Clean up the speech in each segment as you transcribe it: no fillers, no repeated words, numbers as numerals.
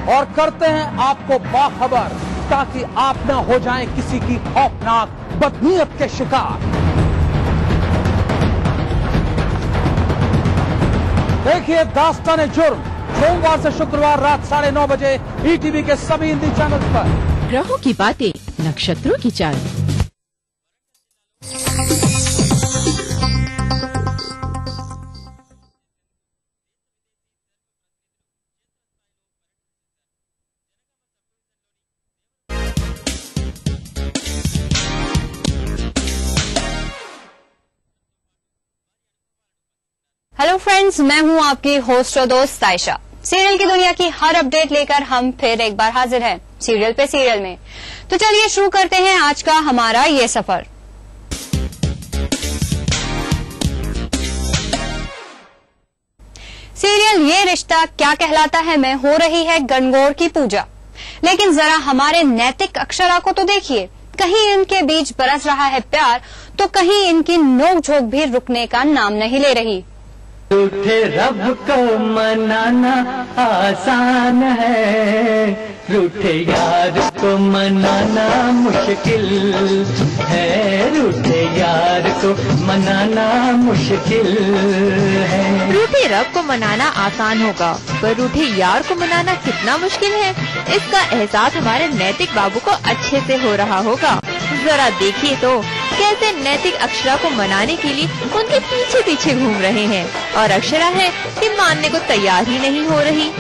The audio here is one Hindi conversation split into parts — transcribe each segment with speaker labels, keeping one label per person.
Speaker 1: और करते हैं आपको बाखबर, ताकि आप न हो जाएं किसी की खौफनाक बदनीयत के शिकार। देखिए दास्तान जुर्म सोमवार से शुक्रवार रात 9:30 बजे ईटीवी के सभी हिंदी चैनल पर।
Speaker 2: ग्रहों की बातें, नक्षत्रों की चाल।
Speaker 3: हेलो फ्रेंड्स, मैं हूं आपकी होस्ट और दोस्त तायशा। सीरियल की दुनिया की हर अपडेट लेकर हम फिर एक बार हाजिर हैं सीरियल पे सीरियल में। तो चलिए शुरू करते हैं आज का हमारा ये सफर। सीरियल ये रिश्ता क्या कहलाता है में हो रही है गणगौर की पूजा, लेकिन जरा हमारे नैतिक अक्षरा को तो देखिए। कहीं इनके बीच बरस रहा है प्यार, तो कहीं इनकी नोकझोंक भी रुकने का नाम नहीं ले रही।
Speaker 4: रूठे रब को मनाना आसान है, रूठे यार को मनाना मुश्किल है, रूठे यार को मनाना मुश्किल है।
Speaker 2: रूठे रब को मनाना आसान होगा, पर रूठे यार को मनाना कितना मुश्किल है, इसका एहसास हमारे नैतिक बाबू को अच्छे से हो रहा होगा। जरा देखिए तो कैसे नैतिक अक्षरा को मनाने के लिए उनके पीछे पीछे घूम रहे हैं, और अक्षरा है कि मानने को तैयार ही नहीं हो रही।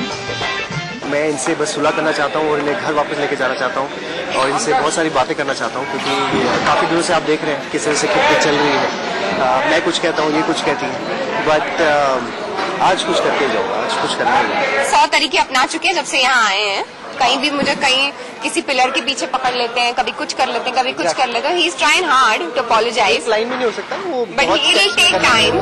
Speaker 5: मैं इनसे बस सुलह करना चाहता हूँ और इन्हें घर वापस लेके जाना चाहता हूँ, और इनसे बहुत सारी बातें करना चाहता हूँ, क्योंकि काफी दिनों से आप देख रहे हैं किस तरह से खिड़की चल रही है। मैं कुछ कहता हूँ, ये कुछ कहती है, बट आज कुछ करके जाऊँगा, आज कुछ करना है।
Speaker 6: 100 तरीके अपना चुके हैं जब से यहाँ आए हैं। कहीं भी मुझे कहीं किसी पिलर के पीछे पकड़ लेते हैं, कभी कुछ कर लेते हैं, कभी कुछ कर लेते हैं। He is trying hard to apologise,
Speaker 5: line भी नहीं हो सकता वो,
Speaker 6: but he will take time.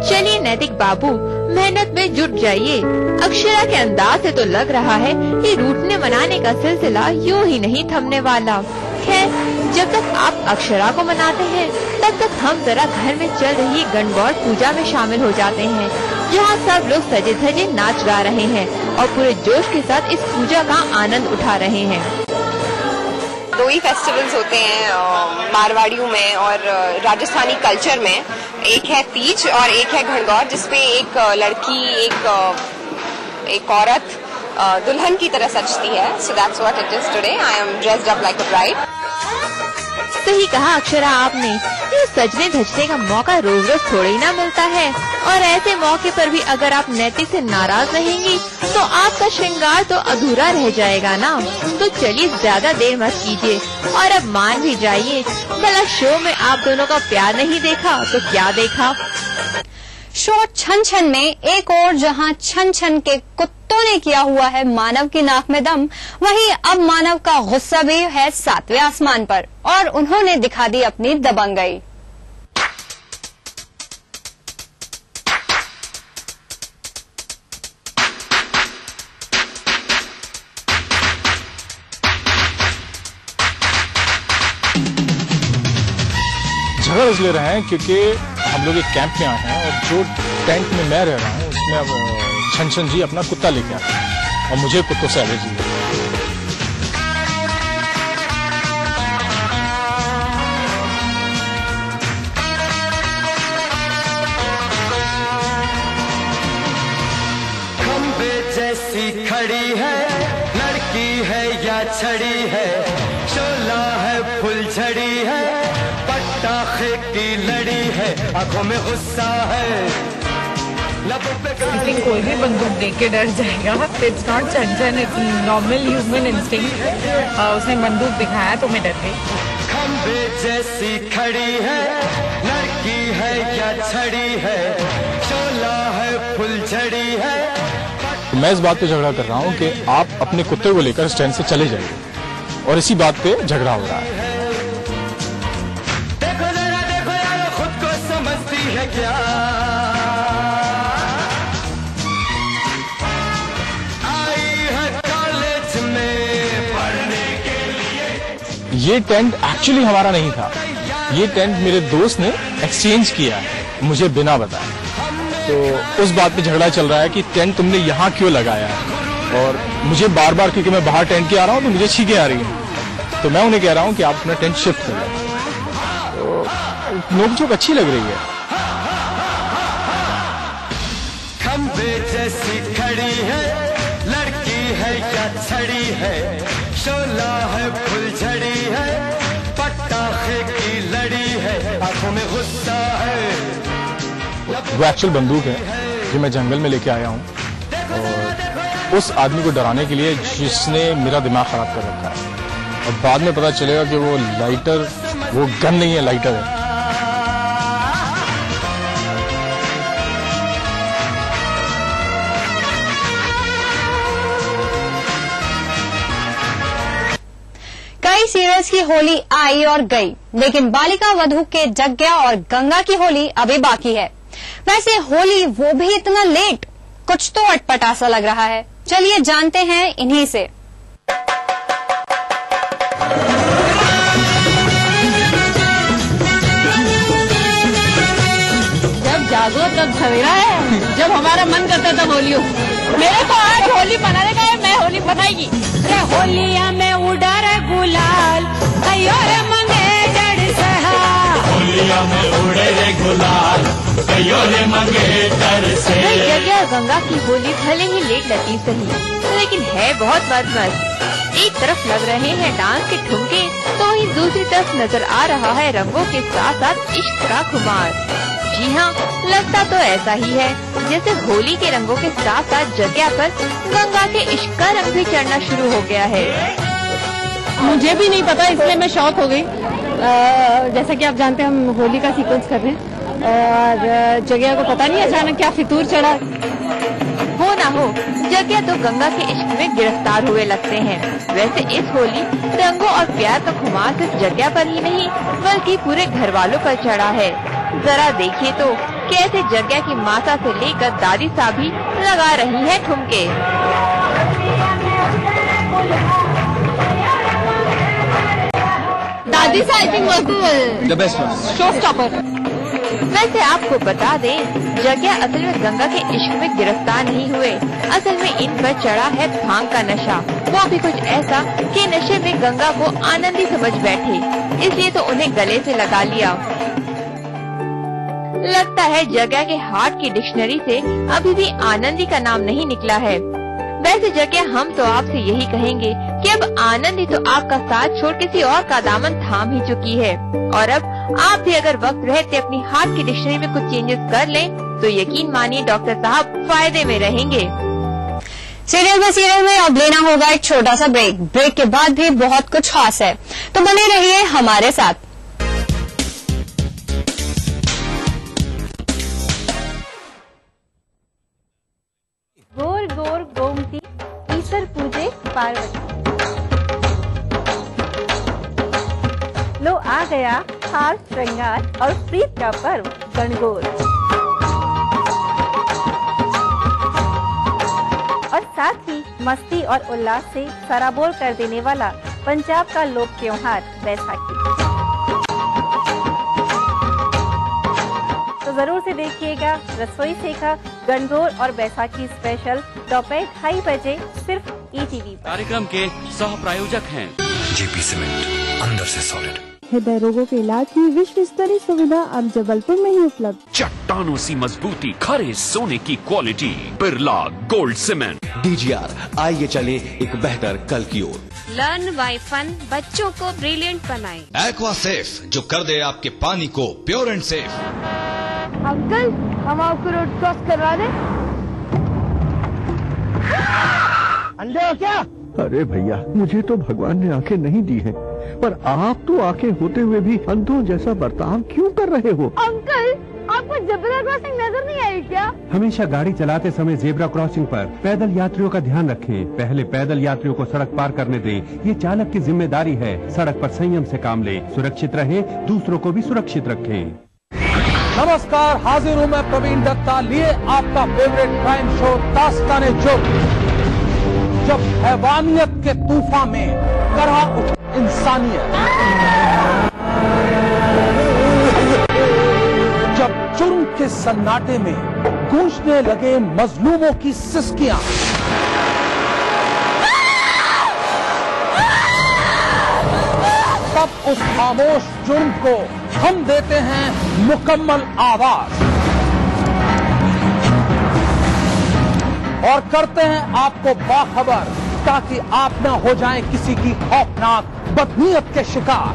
Speaker 2: चलिए नैतिक बाबू, मेहनत में जुट जाइए। अक्षरा के अंदाज से तो लग रहा है कि रूठने मनाने का सिलसिला यूं ही नहीं थमने वाला। खैर, जब तक आप अक्षरा को मनाते हैं, तब तक हम जरा घर में चल रही गणगौर पूजा में शामिल हो जाते हैं, जहाँ सब लोग सजे धजे नाच गा रहे हैं और पूरे जोश के साथ इस पूजा का आनंद उठा रहे हैं।
Speaker 6: 2 ही फेस्टिवल्स होते हैं मारवाड़ियों में और राजस्थानी कल्चर में। एक है तीज और एक है गणगौर, जिसपे एक लड़की एक औरत दुल्हन की तरह सजती है। So that's what it is today. I am dressed up like a bride.
Speaker 2: सही कहा अक्षरा आपने, ये सजने धजने का मौका रोज रोज थोड़ा ही ना मिलता है, और ऐसे मौके पर भी अगर आप नैतिक से नाराज रहेंगी तो आपका श्रृंगार तो अधूरा रह जाएगा ना। तो चलिए ज्यादा देर मत कीजिए और अब मान भी जाइए। भला शो में आप दोनों का प्यार नहीं देखा तो क्या देखा।
Speaker 3: शो छन छन में एक और जहां छन छन के कुत्तों ने किया हुआ है मानव की नाक में दम, वहीं अब मानव का गुस्सा भी है 7वें आसमान पर, और उन्होंने दिखा दी अपनी दबंगई।
Speaker 7: झगड़ा इसलिए रहे हैं क्योंकि हम लोग एक कैंप में आए हैं, और जो टेंट में मैं रह रहा हूँ उसमें अब छन छन जी अपना कुत्ता लेके आए हैं, और मुझे कुत्तों से एलर्जी है।
Speaker 4: खंबे जैसी खड़ी है, लड़की है या छड़ी है, शोला है फुलझड़ी है, पटाखे की लड़ी है, आंखों में गुस्सा है।
Speaker 8: कोई भी बंदूक देख के डर जाएगा। इट्स नॉट छन, इट्स नॉर्मल ह्यूमन इंस्टिंक्ट। उसने बंदूक दिखाया तो मैं डर गई।
Speaker 4: खंबे जैसी खड़ी है, लड़की है या छड़ी है, शोला है फुलझड़ी है।
Speaker 7: मैं इस बात पे झगड़ा कर रहा हूँ कि आप अपने कुत्ते को लेकर स्टैंड से चले जाइए, और इसी बात पे झगड़ा हो रहा है।
Speaker 4: देखो जरा देखो यार, खुद को समझती है क्या?
Speaker 7: ये टेंट एक्चुअली हमारा नहीं था, ये टेंट मेरे दोस्त ने एक्सचेंज किया है मुझे बिना बताए। तो उस बात पे झगड़ा चल रहा है कि टेंट तुमने यहाँ क्यों लगाया है। और मुझे बार बार, क्योंकि मैं बाहर टेंट के आ रहा हूँ तो मुझे छींकें आ रही हैं, तो मैं उन्हें कह रहा हूँ कि आप अपना टेंट शिफ्ट कर लें। तो नोकझोंक अच्छी लग रही है।
Speaker 4: खंबे जैसी खड़ी है, लड़की है या छड़ी है, शोला है फुलझड़ी है, पटाखे की लड़ी है, आंखों में गुस्सा है।
Speaker 7: वो एक्चुअल बंदूक है जो मैं जंगल में लेके आया हूँ, और उस आदमी को डराने के लिए जिसने मेरा दिमाग खराब कर रखा है। और बाद में पता चलेगा कि वो लाइटर, वो गन नहीं है, लाइटर है।
Speaker 3: कई सीरियल्स की होली आई और गई, लेकिन बालिका वधू के जग्या और गंगा की होली अभी बाकी है। वैसे होली वो भी इतना लेट, कुछ तो अटपटा सा लग रहा है। चलिए जानते हैं इन्हीं से।
Speaker 9: जब जागो तब सवेरा है, जब हमारा मन करता तब होली हो। मेरे को आज होली मनाने का है, मैं होली बनाएगी। होलिया में उड़ा रे गुलाल, अयो रे मंगे जड़ सहा। होलिया में उड़े रे गुलाल, अयो रे मंगे जड़ से।
Speaker 2: जग्या गंगा की होली भले ही लेट लगी सही, लेकिन है बहुत मस्त। एक तरफ लग रहे हैं डांस के ठुमके, तो ही दूसरी तरफ नजर आ रहा है रंगों के साथ साथ इश्क का खुमार। जी हाँ, लगता तो ऐसा ही है जैसे होली के रंगों के साथ साथ जग्या पर गंगा के इश्क का रंग भी चढ़ना शुरू हो गया है।
Speaker 9: मुझे भी नहीं पता, इसलिए मैं शॉक हो गई। जैसा कि आप जानते हैं हम होली का सीक्वेंस कर रहे हैं, और जग्या को पता नहीं अचानक क्या फितूर चढ़ा।
Speaker 2: हो ना हो, जग्या तो गंगा के इश्क में गिरफ्तार हुए लगते हैं। वैसे इस होली रंगों और प्यार का खुमार सिर्फ जग्या पर ही नहीं बल्कि पूरे घर वालों पर चढ़ा है। जरा देखिए तो कैसे जग्या की माता से लेकर दादी सा भी लगा रही है ठुमके।
Speaker 9: दादी सा I think was the best show stopper.
Speaker 2: वैसे आपको बता दें, जग्या असल में गंगा के इश्क में गिरफ्तार नहीं हुए। असल में इन पर चढ़ा है भांग का नशा, वो भी कुछ ऐसा कि नशे में गंगा को आनंदी समझ बैठे, इसलिए तो उन्हें गले से लगा लिया। लगता है जग्या के हार्ट की डिक्शनरी से अभी भी आनंदी का नाम नहीं निकला है। वैसे जग्या, हम तो आपसे यही कहेंगे कि अब आनंदी तो आपका साथ छोड़ किसी और का दामन थाम ही चुकी है, और अब आप भी अगर वक्त रहते अपनी हार्ट की डिक्शनरी में कुछ चेंजेस कर लें तो यकीन मानिए डॉक्टर साहब फायदे में रहेंगे।
Speaker 3: सीरियल में अब लेना होगा एक छोटा सा ब्रेक। ब्रेक के बाद भी बहुत कुछ खास है, तो बने रहिए हमारे साथ।
Speaker 9: गोर गोर गोमती ईश्वर पूजे पार्वती। लो आ गया हार श्रृंगार और प्रीत का पर्व गणगौर, और साथ ही मस्ती और उल्लास से सराबोर कर देने वाला पंजाब का लोक त्योहार बैसाखी। तो जरूर से देखिएगा रसोई सेखा गणगौर और बैसाखी स्पेशल दोपहर 2:30 बजे सिर्फ ETV पर।
Speaker 10: कार्यक्रम के सह प्रायोजक हैं
Speaker 11: JP सीमेंट, अंदर से सॉलिड।
Speaker 12: हृदय रोगों के इलाज की विश्व स्तरीय सुविधा अब जबलपुर में ही उपलब्ध।
Speaker 10: चट्टानों सी मजबूती, खरे सोने की quality, Birla gold cement.
Speaker 13: DGR, आइए चले एक बेहतर कल की ओर।
Speaker 14: लर्न बाय फन, बच्चों को ब्रिलियंट बनाए।
Speaker 11: एक्वा सेफ, जो कर दे आपके पानी को प्योर एंड सेफ।
Speaker 12: अंकल, हम आपको रोड क्रॉस करवा दें?
Speaker 15: अंधे हो क्या? अरे भैया, मुझे तो भगवान ने आंखें नहीं दी हैं, पर आप तो आंखें होते हुए भी अंधों जैसा बर्ताव क्यों कर रहे हो?
Speaker 12: अंकल, आपको जेब्रा क्रॉसिंग नजर नहीं आई क्या?
Speaker 16: हमेशा गाड़ी चलाते समय जेब्रा क्रॉसिंग पर पैदल यात्रियों का ध्यान रखें। पहले पैदल यात्रियों को सड़क पार करने दें, ये चालक की जिम्मेदारी है। सड़क पर संयम से काम लें, सुरक्षित रहें, दूसरों को भी सुरक्षित रखें।
Speaker 1: नमस्कार, हाजिर हूं मैं प्रवीण दत्ता, लिए आपका फेवरेट क्राइम शो दास्तान-ए-जुर्म। जब हैवानियत के तूफान में करहा उठ इंसानियत, जब जुर्म के सन्नाटे में गूंजने लगे मजलूमों की सिसकियां, तब उस खामोश जुर्म को हम देते हैं मुकम्मल आवाज और करते हैं आपको बाखबर, ताकि आप न हो जाएं किसी की खौफनाक बदनीयत के शिकार।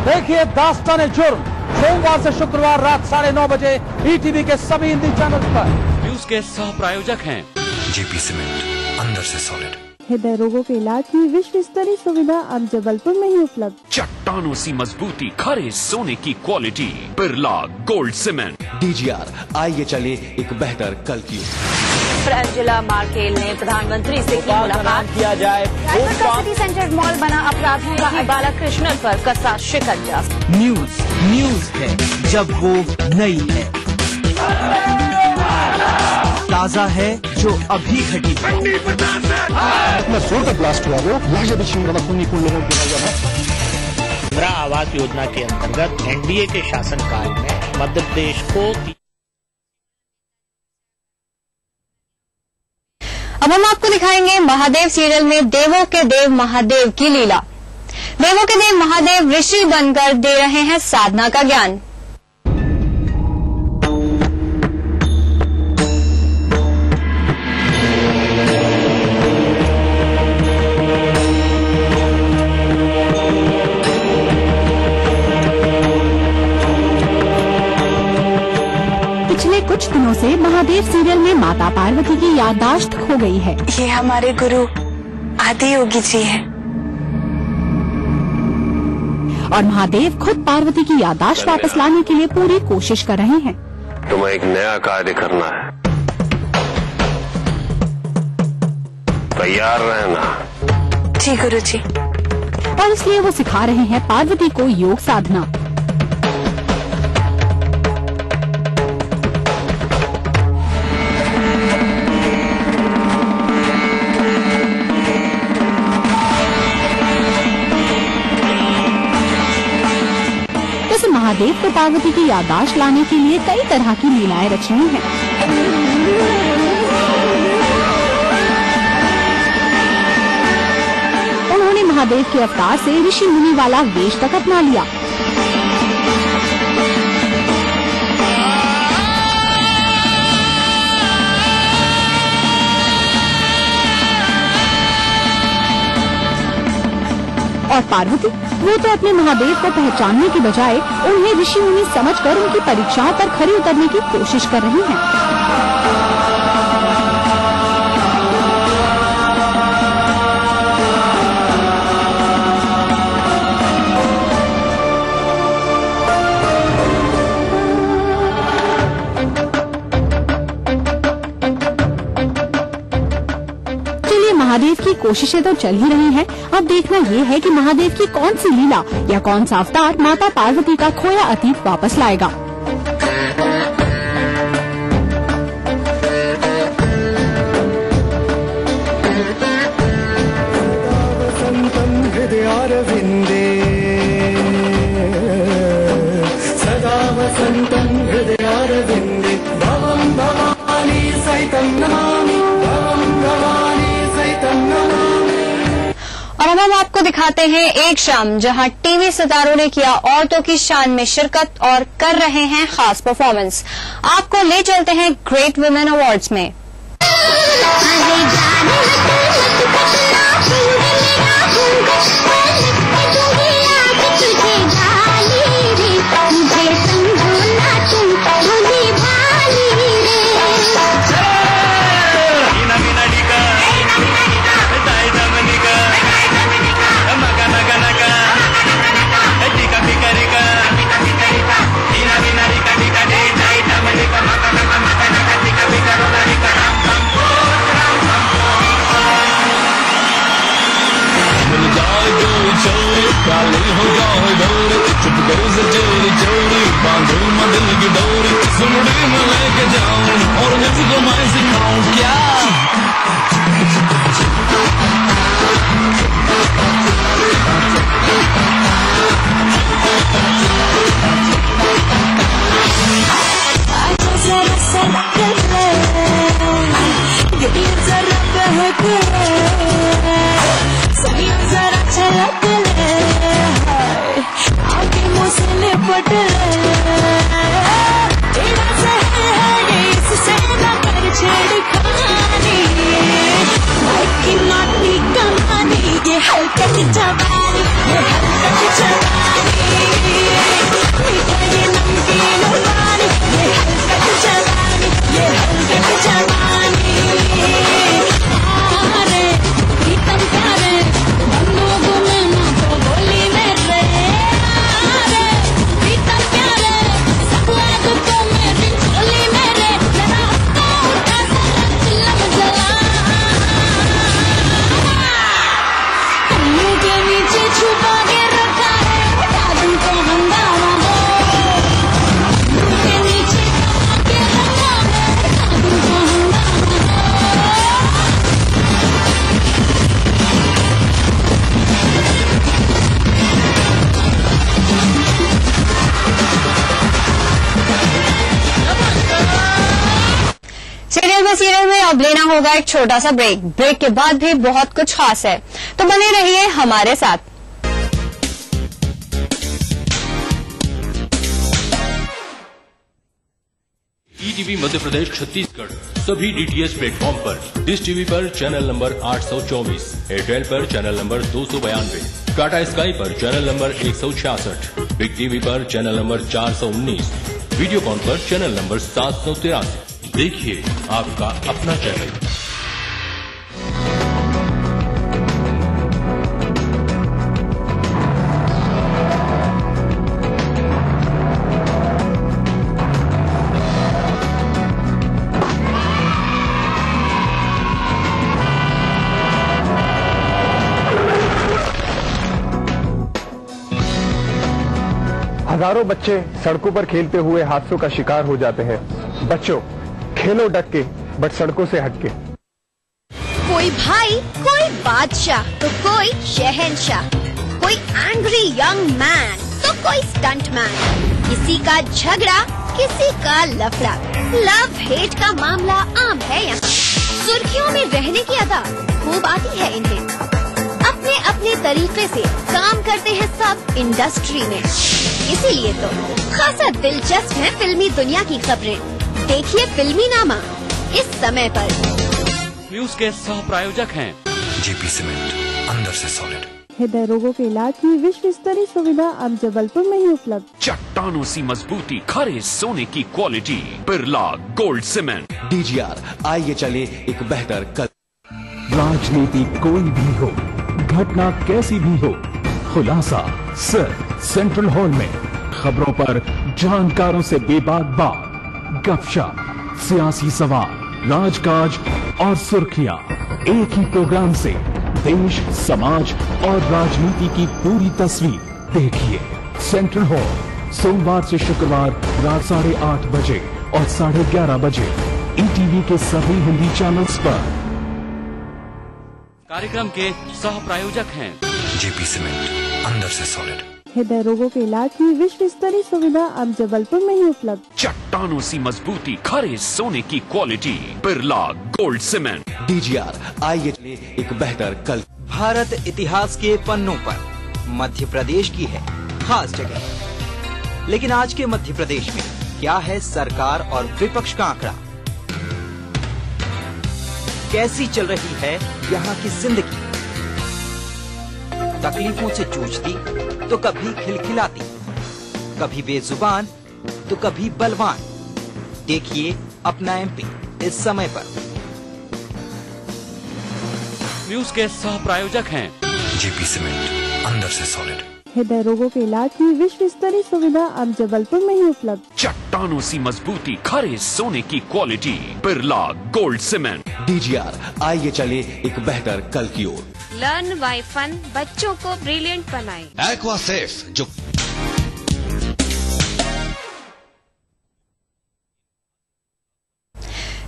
Speaker 1: देखिए दास्तान जुर्म सोमवार से शुक्रवार रात 9:30 बजे ईटीवी के सभी हिंदी चैनल पर।
Speaker 10: न्यूज के सह प्रायोजक हैं
Speaker 17: जेपी सीमेंट, अंदर से सॉलिड।
Speaker 12: हृदय रोगों के इलाज की विश्व स्तरीय सुविधा अब जबलपुर में ही उपलब्ध।
Speaker 10: चट्टानों सी मजबूती, खरे सोने की quality, Birla gold cement.
Speaker 13: DGR, आइए चले एक बेहतर कल की ओर।
Speaker 9: एंजेला मार्केल ने प्रधानमंत्री से की मुलाकात।
Speaker 1: किया जाए
Speaker 9: सिटी सेंटर मॉल बना अपराधियों का बालाकृष्णन पर कसा शिकंजा।
Speaker 18: न्यूज है जब वो नई है, ताजा है जो अभी घटी है।
Speaker 7: इतना जोर का ब्लास्ट हुआ वो लोगों
Speaker 19: इंदिरा आवास योजना के अंतर्गत एनडीए के शासनकाल में मध्य प्रदेश को।
Speaker 3: अब हम आपको दिखाएंगे महादेव सीरियल में देवों के देव महादेव की लीला। देवों के देव महादेव ऋषि बनकर दे रहे हैं साधना का ज्ञान।
Speaker 20: पिछले कुछ दिनों से महादेव सीरियल में माता पार्वती की याददाश्त खो गई है।
Speaker 21: ये हमारे गुरु आदि योगी जी हैं।
Speaker 20: और महादेव खुद पार्वती की याददाश्त वापस लाने के लिए पूरी कोशिश कर रहे हैं।
Speaker 22: तुम्हें एक नया कार्य करना है, तैयार रहना।
Speaker 21: जी गुरु जी।
Speaker 20: और इसलिए वो सिखा रहे हैं पार्वती को योग साधना। महादेव को पार्वती की याददाश्त लाने के लिए कई तरह की लीलाएं रच रही हैं। उन्होंने महादेव के अवतार से ऋषि मुनि वाला वेश तक अपना लिया। और पार्वती, वो तो अपने महादेव को पहचानने के बजाय उन्हें ऋषि मुनि समझकर उनकी परीक्षाओं पर खरी उतरने की कोशिश कर रही हैं। महादेव की कोशिशें तो चल ही रही हैं। अब देखना ये है कि महादेव की कौन सी लीला या कौन सा अवतार माता पार्वती का खोया अतीत वापस लाएगा।
Speaker 4: सदा वसंतं हृदयारविंदे भवं भवानी सहितं नमामि, भवं भवानी सहितं नमामि।
Speaker 3: और अब हम आपको दिखाते हैं एक शाम जहां टीवी सितारों ने किया औरतों की शान में शिरकत और कर रहे हैं खास परफॉर्मेंस। आपको ले चलते हैं ग्रेट वुमेन अवार्ड्स में।
Speaker 4: Give me a
Speaker 3: सीरियल में अब लेना होगा एक छोटा सा ब्रेक। ब्रेक के बाद भी बहुत कुछ खास है, तो बने रहिए हमारे साथ।
Speaker 5: ईटीवी मध्य प्रदेश छत्तीसगढ़ सभी डीटीएच प्लेटफॉर्म पर, डिश टीवी पर चैनल नंबर 824, एयरटेल पर चैनल नंबर 292, टाटा स्काई पर चैनल नंबर 166, बिग टीवी पर चैनल नंबर 419, वीडियोकॉन पर चैनल नंबर 783। देखिए आपका अपना चैनल।
Speaker 6: हजारों बच्चे सड़कों पर खेलते हुए हादसों का शिकार हो जाते हैं। बच्चों, खेलो डट के, बट सड़कों से हटके।
Speaker 23: कोई भाई, कोई बादशाह तो कोई शहंशाह, कोई एंग्री यंग मैन तो कोई स्टंट मैन, किसी का झगड़ा किसी का लफड़ा, लव हेट का मामला आम है यहाँ। सुर्खियों में रहने की अदा खूब आती है इन्हें, अपने अपने तरीके से काम करते हैं सब इंडस्ट्री में। इसीलिए तो खासा दिलचस्प है फिल्मी दुनिया की खबरें। देखिए फिल्मी नामा इस समय पर।
Speaker 10: न्यूज के सह प्रायोजक हैं
Speaker 17: जेपी सीमेंट, अंदर से सॉलिड।
Speaker 12: हृदय रोगों के इलाज की विश्व स्तरीय सुविधा अब जबलपुर में ही उपलब्ध।
Speaker 10: चट्टानों सी मजबूती, खरे सोने की quality, Birla gold cement.
Speaker 13: DGR, आइए चले एक बेहतर कल।
Speaker 24: राजनीति कोई भी हो, घटना कैसी भी हो, खुलासा सिर्फ सेंट्रल हॉल में। खबरों पर जानकारों से बेबाक बात, गपशप, सियासी सवाल, राजकाज और सुर्खियां एक ही प्रोग्राम से देश, समाज और राजनीति की पूरी तस्वीर देखिए। सेंट्रल हॉल सोमवार से शुक्रवार रात 8:30 बजे और 11:30 बजे ईटीवी के सभी हिंदी चैनल्स पर।
Speaker 10: कार्यक्रम के सह प्रायोजक हैं
Speaker 17: जेपी सीमेंट, अंदर से सॉलिड।
Speaker 12: हृदय रोगों के इलाज की विश्व स्तरीय सुविधा अब जबलपुर में ही उपलब्ध।
Speaker 10: चट्टानों सी मजबूती, खरे सोने की quality, Birla gold cement.
Speaker 13: DGR, आइए चले एक बेहतर कल।
Speaker 18: भारत इतिहास के पन्नों पर मध्य प्रदेश की है खास जगह, लेकिन आज के मध्य प्रदेश में क्या है सरकार और विपक्ष का आंकड़ा? कैसी चल रही है यहाँ की जिंदगी? तकलीफों से जूझती तो कभी खिलखिलाती, कभी बेजुबान तो कभी बलवान। देखिए अपना एमपी इस समय पर।
Speaker 10: न्यूज के सह प्रायोजक हैं
Speaker 17: जेपी सीमेंट, अंदर से सॉलिड।
Speaker 12: हृदय रोगों के इलाज की विश्व स्तरीय सुविधा अब जबलपुर में ही उपलब्ध।
Speaker 10: चट्टानों सी मजबूती, खरे सोने की quality, Birla gold cement.
Speaker 13: DGR, आइए चले एक बेहतर कल की ओर।
Speaker 14: लर्न बाय फन, बच्चों को ब्रिलियंट बनाए।
Speaker 11: एक्वा सेफ जो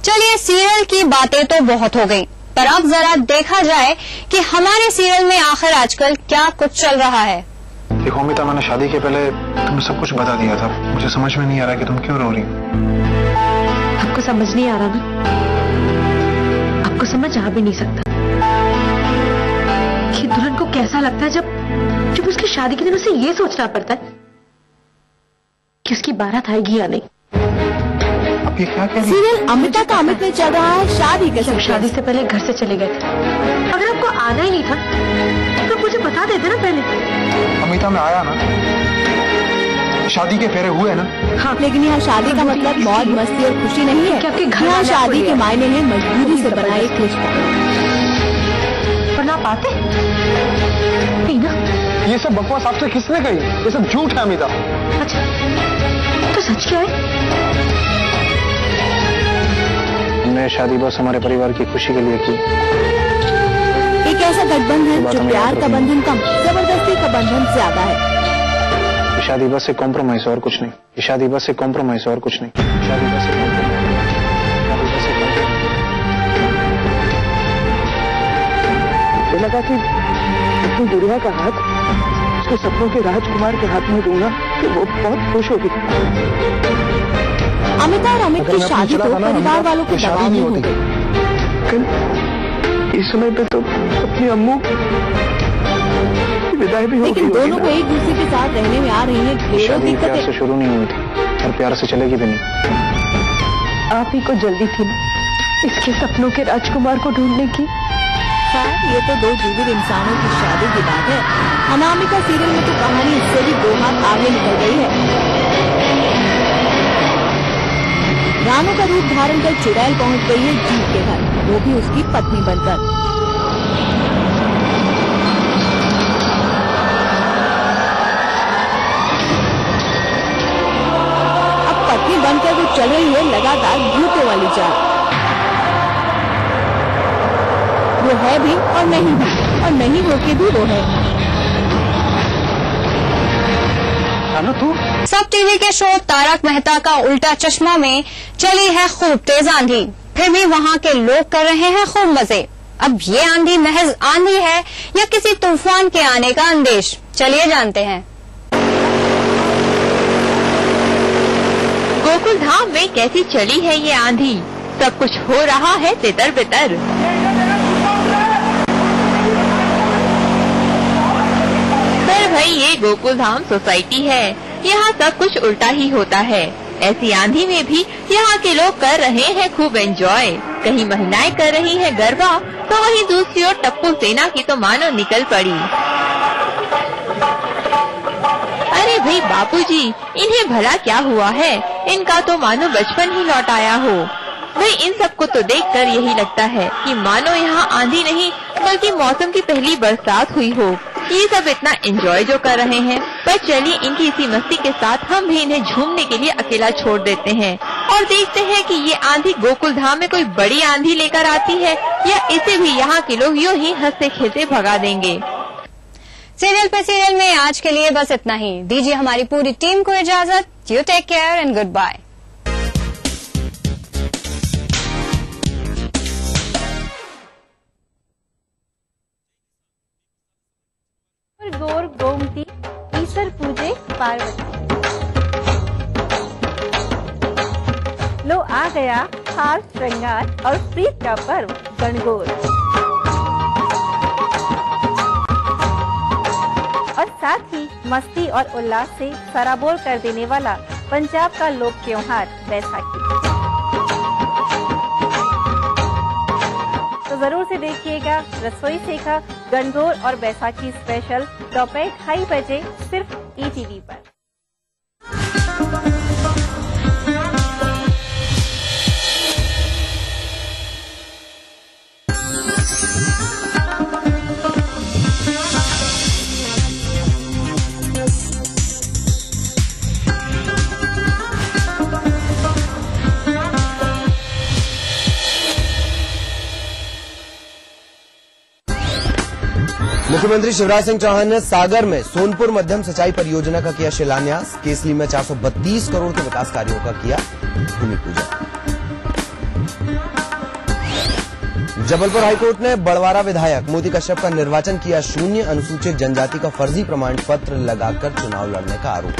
Speaker 3: चलिए, सीरियल की बातें तो बहुत हो गई, पर अब जरा देखा जाए कि हमारे सीरियल में आखिर आजकल क्या कुछ चल रहा है।
Speaker 25: देखो अमिता, मैंने शादी के पहले तुम्हें सब कुछ बता दिया था। मुझे समझ में नहीं आ रहा कि तुम क्यों रो रही हो।
Speaker 26: आपको समझ नहीं आ रहा ना? आपको समझ आ भी नहीं सकता कि दुल्हन को कैसा लगता है जब उसकी शादी के दिन उसे ये सोचना पड़ता है कि उसकी बारात आएगी या नहीं।
Speaker 25: अब ये क्या कह रही है?
Speaker 20: सीरियल अमिता का अमित में चल रहा है शादी का।
Speaker 26: जब शादी से पहले घर से चले गए थे, अगर आपको आना ही नहीं था तो मुझे बता देते ना पहले।
Speaker 25: अमिता, मैं आया ना, शादी के फेरे हुए ना।
Speaker 20: हाँ, लेकिन यहाँ शादी का मतलब मौज मस्ती और खुशी नहीं है।
Speaker 26: आपके घर
Speaker 20: यहाँ शादी के मायने हैं मजबूरी से बना एक रिश्ता।
Speaker 26: पर आप आते नहीं ना?
Speaker 25: ये सब बकवास आपसे किसने कही? ये सब झूठ है अमिता।
Speaker 26: अच्छा, तो सच क्या है?
Speaker 25: हमने शादी बस हमारे परिवार की खुशी के लिए की।
Speaker 20: एक ऐसा गठबंधन जो प्यार का बंधन कम, जबरदस्ती का बंधन ज्यादा है।
Speaker 25: शादी बस से कॉम्प्रोमाइज और कुछ नहीं। शादी बस से कॉम्प्रोमाइज और कुछ नहीं। शादी बस से लगा कि अपनी गुड़िया का हाथ उसके सपनों के राजकुमार के हाथ में दूंगा तो वो बहुत खुश होगी।
Speaker 20: अमिता और अमित की शादी तो परिवार वालों के दबाव में हो गई।
Speaker 25: इस समय पे तो अपनी अम्मू विदाई भी हो गई,
Speaker 20: लेकिन दोनों को एक दूसरे के साथ रहने में आ रही है ढेरों दिक्कतें।
Speaker 25: प्यार से शुरू नहीं हुई थी और प्यार से चलेगी भी नहीं।
Speaker 26: आप ही को जल्दी थी ना इसके सपनों के राजकुमार को ढूंढने की।
Speaker 20: ये तो दो जीवित इंसानों की शादी की बात है। अनामिका सीरियल में तो कहानी इससे भी 2 हाथ आगे निकल गई है। रानू का रूप धारण कर चुड़ैल पहुंच गई है जीत के घर, वो भी उसकी पत्नी बनकर। अब पत्नी बनकर वो चल रही है लगातार भूतों वाली चाल। वो है भी और नहीं भी, और नहीं होके भी वो है।
Speaker 3: सब टीवी के शो तारक मेहता का उल्टा चश्मा में चली है खूब तेज आंधी, फिर भी वहाँ के लोग कर रहे हैं खूब मजे। अब ये आंधी महज आंधी है या किसी तूफान के आने का अंदेश, चलिए जानते हैं।
Speaker 1: गोकुल धाम में कैसी चली है ये आंधी, सब कुछ हो रहा है तितर बितर। भाई ये गोकुल धाम सोसाइटी है, यहाँ सब कुछ उल्टा ही होता है। ऐसी आंधी में भी यहाँ के लोग कर रहे हैं खूब एंजॉय। कहीं महिलाएं कर रही हैं गरबा, तो वहीं दूसरी ओर टप्पू सेना की तो मानो निकल पड़ी। अरे भाई बापूजी, इन्हें भला क्या हुआ है? इनका तो मानो बचपन ही लौट आया हो। भाई इन सबको तो देखकर यही लगता है कि मानो यहाँ आंधी नहीं बल्कि मौसम की पहली बरसात हुई हो। ये सब इतना एंजॉय जो कर रहे हैं, पर चलिए इनकी इसी मस्ती के साथ हम भी इन्हें झूमने के लिए अकेला छोड़ देते हैं और देखते हैं कि ये आंधी गोकुल धाम में कोई बड़ी आंधी लेकर आती है या इसे भी यहाँ के लोग यूँ ही हंसते खेलते भगा देंगे।
Speaker 3: सीरियल पे सीरियल में आज के लिए बस इतना ही। दीजिए हमारी पूरी टीम को इजाजत। You take care and goodbye.
Speaker 2: Gaur Gomti ईश्वर पूजे पार्वती। लो आ गया हार श्रृंगार और प्रीत का पर्व गणगौर, और साथ ही मस्ती और उल्लास से सराबोर कर देने वाला पंजाब का लोक त्योहार बैसाखी। तो जरूर से देखिएगा रसोई सेखा गणगौर और बैसाखी स्पेशल दोपहर 2:30 बजे सिर्फ ETV पर।
Speaker 8: मुख्यमंत्री शिवराज सिंह चौहान ने सागर में सोनपुर मध्यम सिंचाई परियोजना का किया शिलान्यास। केसली में 432 करोड़ के विकास कार्यों का किया भूमि पूजन। जबलपुर हाईकोर्ट ने बड़वारा विधायक मोती कश्यप का निर्वाचन किया शून्य। अनुसूचित जनजाति का फर्जी प्रमाण पत्र लगाकर चुनाव लड़ने का आरोप।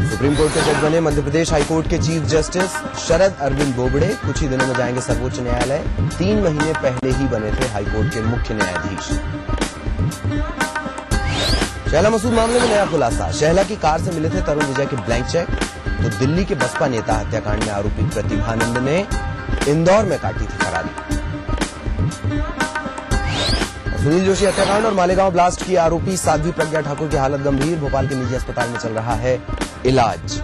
Speaker 8: सुप्रीम कोर्ट के जज बने मध्य प्रदेश हाईकोर्ट के चीफ जस्टिस शरद अरविंद बोबड़े। कुछ ही दिनों में जाएंगे सर्वोच्च न्यायालय। 3 महीने पहले ही बने थे हाईकोर्ट के मुख्य न्यायाधीश। शहला मसूद मामले में नया खुलासा। शहला की कार से मिले थे तरुण विजय के ब्लैंक चेक। तो दिल्ली के बसपा नेता हत्याकांड में आरोपी प्रतिभानंद ने इंदौर में काटी थी फरारी। सुनील जोशी हत्याकांड और मालेगांव ब्लास्ट की आरोपी साध्वी प्रज्ञा ठाकुर की हालत गंभीर। भोपाल के निजी अस्पताल में चल रहा है इलाज।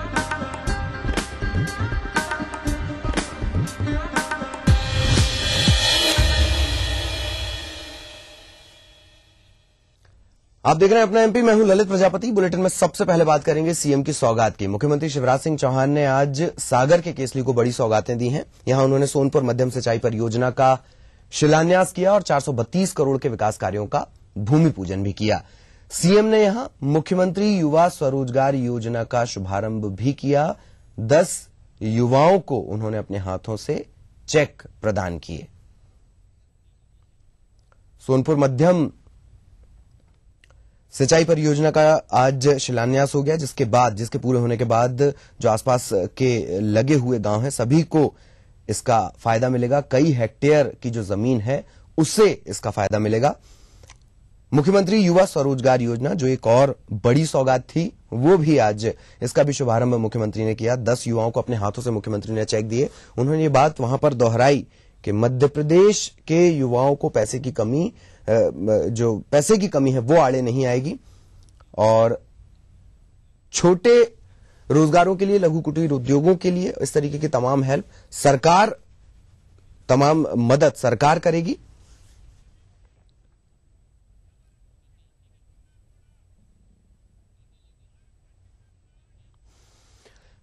Speaker 8: आप देख रहे हैं अपना एमपी। मैं हूं ललित प्रजापति। बुलेटिन में सबसे पहले बात करेंगे सीएम की सौगात की। मुख्यमंत्री शिवराज सिंह चौहान ने आज सागर के केसली को बड़ी सौगातें दी हैं। यहां उन्होंने सोनपुर मध्यम सिंचाई परियोजना का शिलान्यास किया और 432 करोड़ के विकास कार्यों का भूमि पूजन भी किया। सीएम ने यहां मुख्यमंत्री युवा स्वरोजगार योजना का शुभारंभ भी किया। 10 युवाओं को उन्होंने अपने हाथों से चेक प्रदान किए। सोनपुर मध्यम सिंचाई परियोजना का आज शिलान्यास हो गया, जिसके पूरे होने के बाद जो आसपास के लगे हुए गांव हैं सभी को इसका फायदा मिलेगा। कई हेक्टेयर की जो जमीन है उससे इसका फायदा मिलेगा। मुख्यमंत्री युवा स्वरोजगार योजना जो एक और बड़ी सौगात थी, वो भी आज इसका भी शुभारंभ मुख्यमंत्री ने किया। 10 युवाओं को अपने हाथों से मुख्यमंत्री ने चेक दिए। उन्होंने ये बात वहां पर दोहराई कि मध्य प्रदेश के युवाओं को पैसे की कमी है वो आड़े नहीं आएगी और छोटे रोजगारों के लिए, लघु कुटीर उद्योगों के लिए इस तरीके की तमाम मदद सरकार करेगी।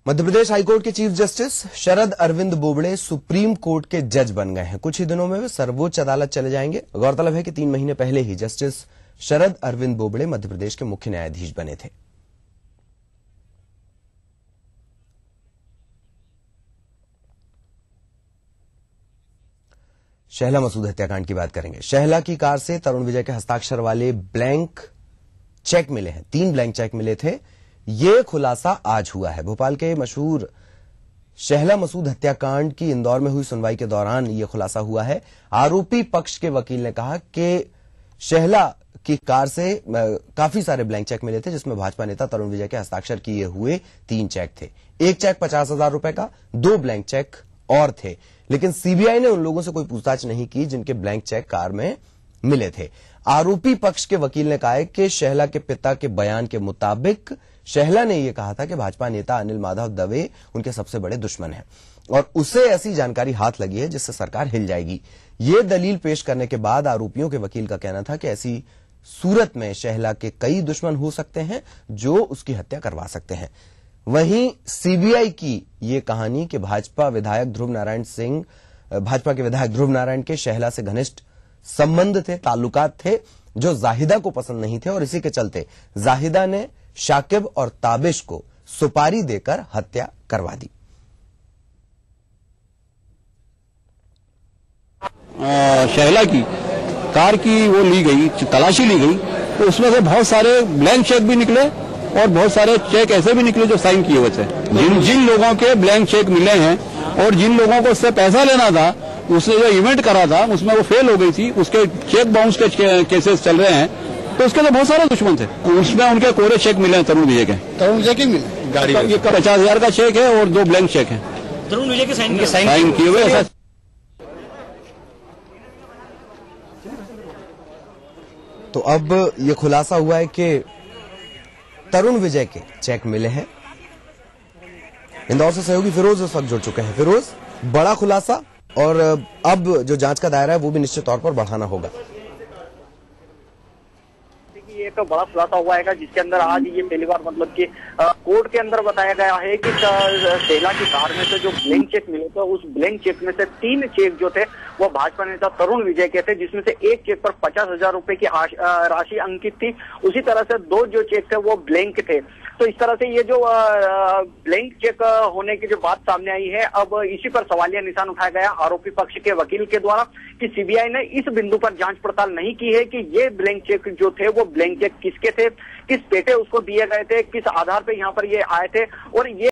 Speaker 8: मध्य प्रदेश हाईकोर्ट के chief justice Sharad Arvind Bobde supreme court के जज बन गए हैं। कुछ ही दिनों में वे सर्वोच्च अदालत चले जाएंगे। गौरतलब है कि 3 महीने पहले ही जस्टिस शरद अरविंद बोबड़े मध्य प्रदेश के मुख्य न्यायाधीश बने थे। शहला मसूद हत्याकांड की बात करेंगे। शहला की कार से तरुण विजय के हस्ताक्षर वाले ब्लैंक चेक मिले हैं। 3 ब्लैंक चेक मिले थे। ये खुलासा आज हुआ है। भोपाल के मशहूर शहला मसूद हत्याकांड की इंदौर में हुई सुनवाई के दौरान यह खुलासा हुआ है। आरोपी पक्ष के वकील ने कहा कि शहला की कार से काफी सारे ब्लैंक चेक मिले थे, जिसमें भाजपा नेता तरुण विजय के हस्ताक्षर किए हुए 3 चेक थे। एक चेक 50,000 रुपए का, 2 ब्लैंक चेक और थे, लेकिन सीबीआई ने उन लोगों से कोई पूछताछ नहीं की जिनके ब्लैंक चेक कार में मिले थे। आरोपी पक्ष के वकील ने कहा है कि शहला के पिता के बयान के मुताबिक शहला ने यह कहा था कि भाजपा नेता अनिल माधव दवे उनके सबसे बड़े दुश्मन हैं और उसे ऐसी जानकारी हाथ लगी है जिससे सरकार हिल जाएगी। ये दलील पेश करने के बाद आरोपियों के वकील का कहना था कि ऐसी सूरत में शहला के कई दुश्मन हो सकते हैं जो उसकी हत्या करवा सकते हैं। वहीं सीबीआई की ये कहानी कि भाजपा के विधायक ध्रुव नारायण के शहला से घनिष्ठ संबंध थे, ताल्लुकात थे, जो जाहिदा को पसंद नहीं थे और इसी के चलते जाहिदा ने शाकिब और ताबिश को सुपारी देकर हत्या करवा दी।
Speaker 7: शहला की कार की वो ली गई, तलाशी ली गई, तो उसमें से बहुत सारे ब्लैंक चेक भी निकले और बहुत सारे चेक ऐसे भी निकले जो साइन किए हुए थे। जिन लोगों के ब्लैंक चेक मिले हैं और जिन लोगों को उससे पैसा लेना था, उसने जो इवेंट करा था उसमें वो फेल हो गई थी, उसके चेक बाउंस के केसेस चल रहे हैं, तो उसके तो बहुत सारे दुश्मन थे। उसमें उनके कोरे चेक मिले हैं तरुण विजय के। तरुण विजय के मिले गाड़ी ये 50,000 का चेक है और 2 ब्लैंक चेक है तरुण विजय के साइन किए हुए।
Speaker 8: तो अब ये खुलासा हुआ है कि तरुण विजय के चेक मिले हैं। इंदौर से सहयोगी फिरोज उस वक्त जुड़ चुके हैं। फिरोज, बड़ा खुलासा और अब जो जांच का दायरा है वो भी निश्चित तौर पर बढ़ाना होगा।
Speaker 9: ये तो बड़ा खुलासा हुआ है जिसके अंदर आज ये पहली बार मतलब कि कोर्ट के अंदर बताया गया है कि शहला की कार में से जो ब्लैंक चेक मिले थे, उस ब्लैंक चेक में से 3 चेक जो थे वो भाजपा नेता तरुण विजय के थे, जिसमें से एक चेक पर 50,000 रुपए की राशि अंकित थी। उसी तरह से 2 जो चेक थे वो ब्लैंक थे। तो इस तरह से ये जो ब्लैंक चेक होने की जो बात सामने आई है, अब इसी पर सवालिया निशान उठाया गया आरोपी पक्ष के वकील के द्वारा कि सीबीआई ने इस बिंदु पर जांच पड़ताल नहीं की है कि ये ब्लैंक चेक जो थे वो ब्लैंक चेक किसके थे, किस पेटे उसको दिए गए थे, किस आधार पर यहाँ पर ये आए थे और ये